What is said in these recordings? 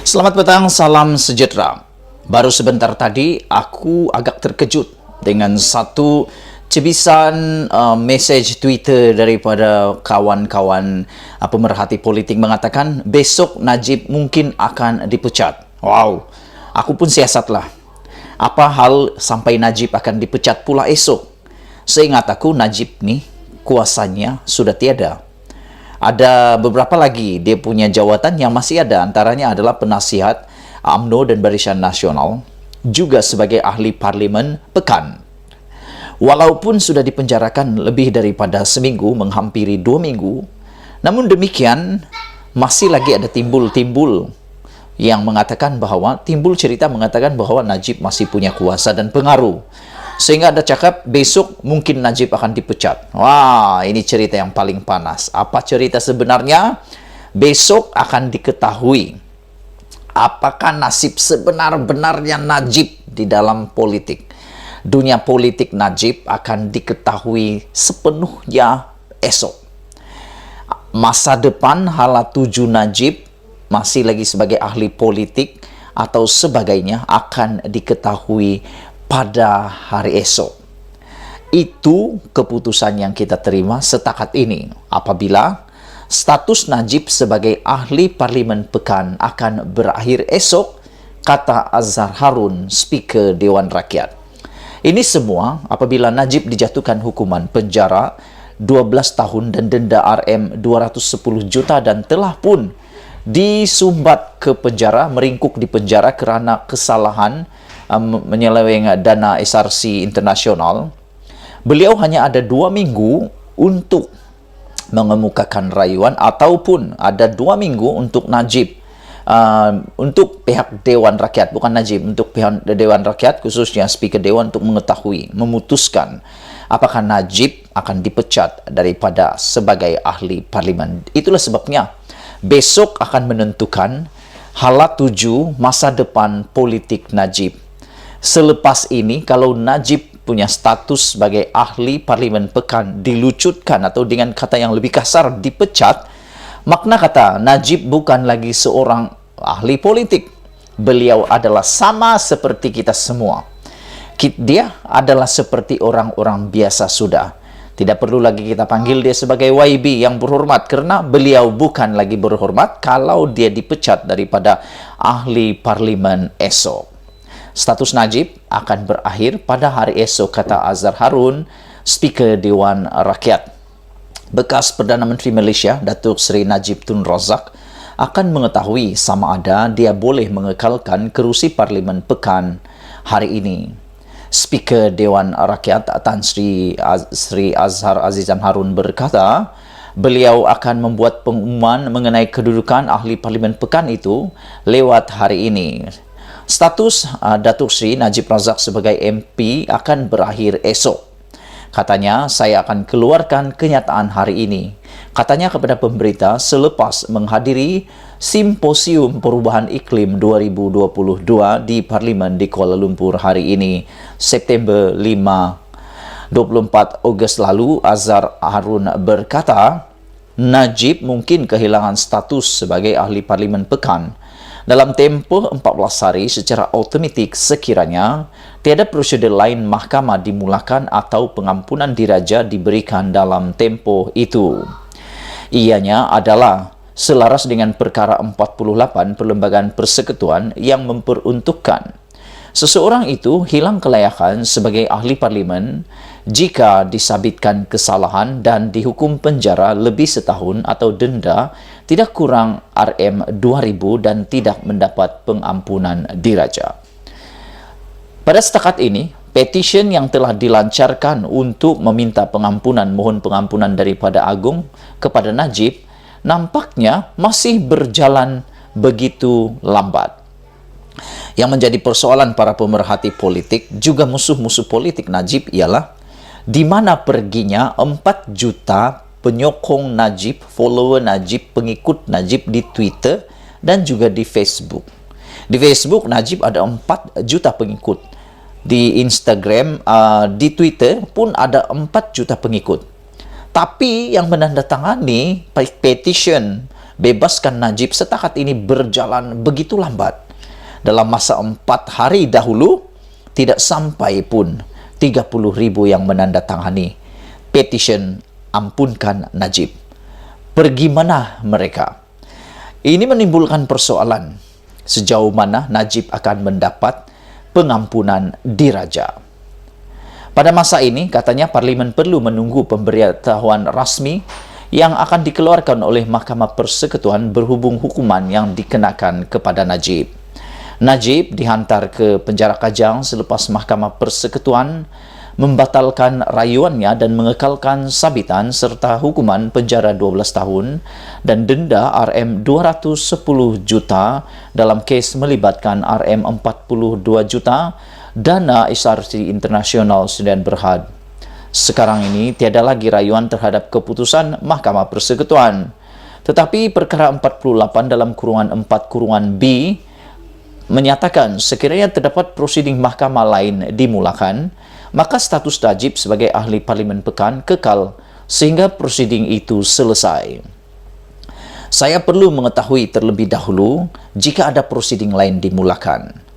Selamat petang, salam sejahtera. Baru sebentar tadi aku agak terkejut dengan satu cebisan message Twitter daripada kawan-kawan pemerhati politik mengatakan besok Najib mungkin akan dipecat. Wow, aku pun siasatlah. Apa hal sampai Najib akan dipecat pula esok? Seingat aku Najib nih kuasanya sudah tiada. Ada beberapa lagi dia punya jawatan yang masih ada, antaranya adalah penasihat UMNO dan Barisan Nasional, juga sebagai ahli parlimen pekan. Walaupun sudah dipenjarakan lebih daripada seminggu, menghampiri 2 minggu, namun demikian masih lagi ada timbul yang mengatakan bahwa, cerita mengatakan bahwa Najib masih punya kuasa dan pengaruh. Sehingga ada cakap besok mungkin Najib akan dipecat. Wah, ini cerita yang paling panas. Apa cerita sebenarnya? Besok akan diketahui apakah nasib sebenar-benarnya Najib di dalam politik. Dunia politik Najib akan diketahui sepenuhnya esok. Masa depan hala tuju Najib masih lagi sebagai ahli politik atau sebagainya akan diketahui pada hari esok. Itu keputusan yang kita terima setakat ini. Apabila status Najib sebagai ahli parlimen pekan akan berakhir esok, kata Azhar Harun, Speaker Dewan Rakyat. Ini semua apabila Najib dijatuhkan hukuman penjara 12 tahun dan denda Rm210 juta dan telah pun disumbat ke penjara, meringkuk di penjara kerana kesalahan menyeleweng dana SRC internasional. Beliau hanya ada 2 minggu untuk mengemukakan rayuan, ataupun ada 2 minggu untuk Najib, untuk pihak Dewan Rakyat, bukan Najib, untuk pihak Dewan Rakyat, khususnya Speaker Dewan, untuk mengetahui, memutuskan apakah Najib akan dipecat daripada sebagai ahli parlimen. Itulah sebabnya besok akan menentukan hala tuju masa depan politik Najib. Selepas ini, kalau Najib punya status sebagai ahli parlimen pekan dilucutkan, atau dengan kata yang lebih kasar dipecat, makna kata Najib bukan lagi seorang ahli politik. Beliau adalah sama seperti kita semua. Dia adalah seperti orang-orang biasa sudah. Tidak perlu lagi kita panggil dia sebagai YB yang berhormat, karena beliau bukan lagi berhormat kalau dia dipecat daripada ahli parlimen esok. Status Najib akan berakhir pada hari esok, kata Azhar Harun, Speaker Dewan Rakyat. Bekas Perdana Menteri Malaysia, Datuk Seri Najib Tun Razak, akan mengetahui sama ada dia boleh mengekalkan kerusi parlimen pekan hari ini. Speaker Dewan Rakyat Tan Sri Azhar Azizan Harun berkata, beliau akan membuat pengumuman mengenai kedudukan ahli parlimen pekan itu lewat hari ini. Status Datuk Seri Najib Razak sebagai MP akan berakhir esok. Katanya, saya akan keluarkan kenyataan hari ini. Katanya kepada pemberita selepas menghadiri Simposium Perubahan Iklim 2022 di Parlimen di Kuala Lumpur hari ini, September 5. 24 Ogos lalu, Azhar Harun berkata, Najib mungkin kehilangan status sebagai ahli parlimen pekan dalam tempoh 14 hari secara automatik sekiranya tiada prosedur lain mahkamah dimulakan atau pengampunan diraja diberikan dalam tempoh itu. Ianya adalah selaras dengan perkara 48 Perlembagaan Persekutuan yang memperuntukkan seseorang itu hilang kelayakan sebagai ahli parlimen jika disabitkan kesalahan dan dihukum penjara lebih setahun atau denda tidak kurang Rm2,000 dan tidak mendapat pengampunan diraja. Pada setakat ini, petisyen yang telah dilancarkan untuk meminta mohon pengampunan daripada Agung kepada Najib nampaknya masih berjalan begitu lambat. Yang menjadi persoalan para pemerhati politik, juga musuh-musuh politik Najib, ialah di mana perginya 4 juta penyokong Najib, follower Najib, pengikut Najib di Twitter dan juga di Facebook. Di Facebook, Najib ada 4 juta pengikut. Di Instagram, di Twitter pun ada 4 juta pengikut. Tapi yang menandatangani petition bebaskan Najib setakat ini berjalan begitu lambat. Dalam masa 4 hari dahulu, tidak sampai pun 30,000 yang menandatangani petition ampunkan Najib. Pergi mana mereka? Ini menimbulkan persoalan sejauh mana Najib akan mendapat pengampunan diraja. Pada masa ini, katanya Parlimen perlu menunggu pemberitahuan rasmi yang akan dikeluarkan oleh Mahkamah Persekutuan berhubung hukuman yang dikenakan kepada Najib. Najib dihantar ke penjara Kajang selepas Mahkamah Persekutuan membatalkan rayuannya dan mengekalkan sabitan serta hukuman penjara 12 tahun dan denda RM210 juta dalam kes melibatkan RM42 juta dana SRC Internasional Sudan Berhad. Sekarang ini tiada lagi rayuan terhadap keputusan Mahkamah Persekutuan. Tetapi perkara 48 dalam kurungan 4 kurungan B menyatakan sekiranya terdapat prosiding mahkamah lain dimulakan, maka status Najib sebagai ahli Parlimen Pekan kekal sehingga prosiding itu selesai. Saya perlu mengetahui terlebih dahulu jika ada prosiding lain dimulakan.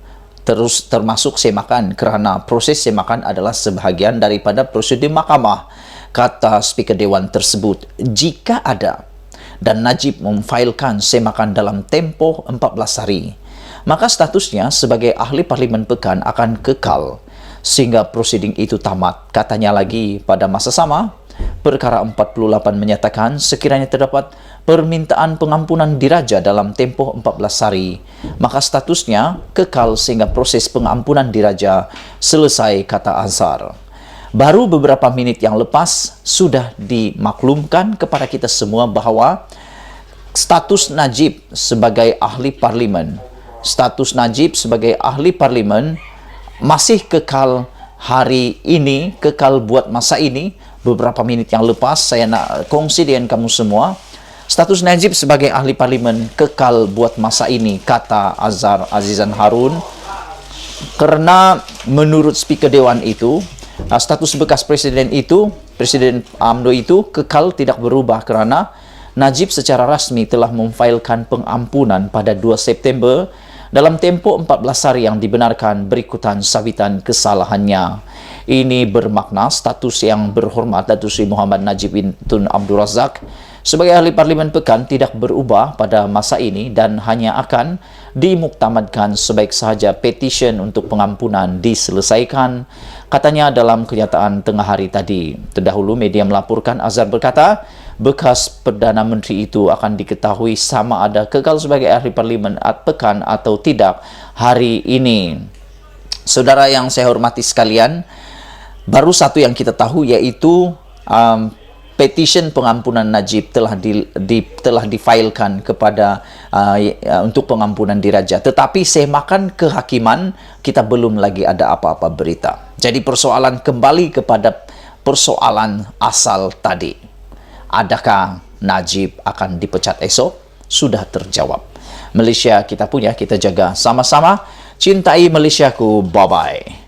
Termasuk semakan kerana proses semakan adalah sebahagian daripada prosedur mahkamah, kata Speaker Dewan tersebut. Jika ada dan Najib memfailkan semakan dalam tempoh 14 hari, maka statusnya sebagai ahli Parlimen Pekan akan kekal sehingga prosiding itu tamat. Katanya lagi pada masa sama, perkara 48 menyatakan sekiranya terdapat permintaan pengampunan diraja dalam tempoh 14 hari, maka statusnya kekal sehingga proses pengampunan diraja selesai, kata Azhar. Baru beberapa menit yang lepas sudah dimaklumkan kepada kita semua bahawa status Najib sebagai ahli parlimen, masih kekal hari ini, kekal buat masa ini. Beberapa menit yang lepas saya nak kongsi dengan kamu semua, status Najib sebagai ahli parlimen kekal buat masa ini, kata Azhar Azizan Harun, kerana menurut Speaker Dewan itu, status bekas Presiden UMNO itu kekal tidak berubah kerana Najib secara rasmi telah memfailkan pengampunan pada 2 September dalam tempoh 14 hari yang dibenarkan berikutan sabitan kesalahannya. Ini bermakna status yang berhormat Datuk Seri Muhammad Najib bin Tun Abdul Razak sebagai ahli Parlimen Pekan tidak berubah pada masa ini dan hanya akan dimuktamadkan sebaik sahaja petisyen untuk pengampunan diselesaikan, katanya dalam kenyataan tengah hari tadi. Terdahulu media melaporkan Azhar berkata bekas Perdana Menteri itu akan diketahui sama ada kekal sebagai ahli Parlimen Pekan atau tidak hari ini. Saudara yang saya hormati sekalian, baru satu yang kita tahu iaitu petition pengampunan Najib telah difailkan kepada untuk pengampunan diraja. Tetapi semakan kehakiman kita belum lagi ada apa-apa berita. Jadi persoalan kembali kepada persoalan asal tadi. Adakah Najib akan dipecat esok? Sudah terjawab. Malaysia kita punya, kita jaga sama-sama. Cintai Malaysiaku. Bye-bye.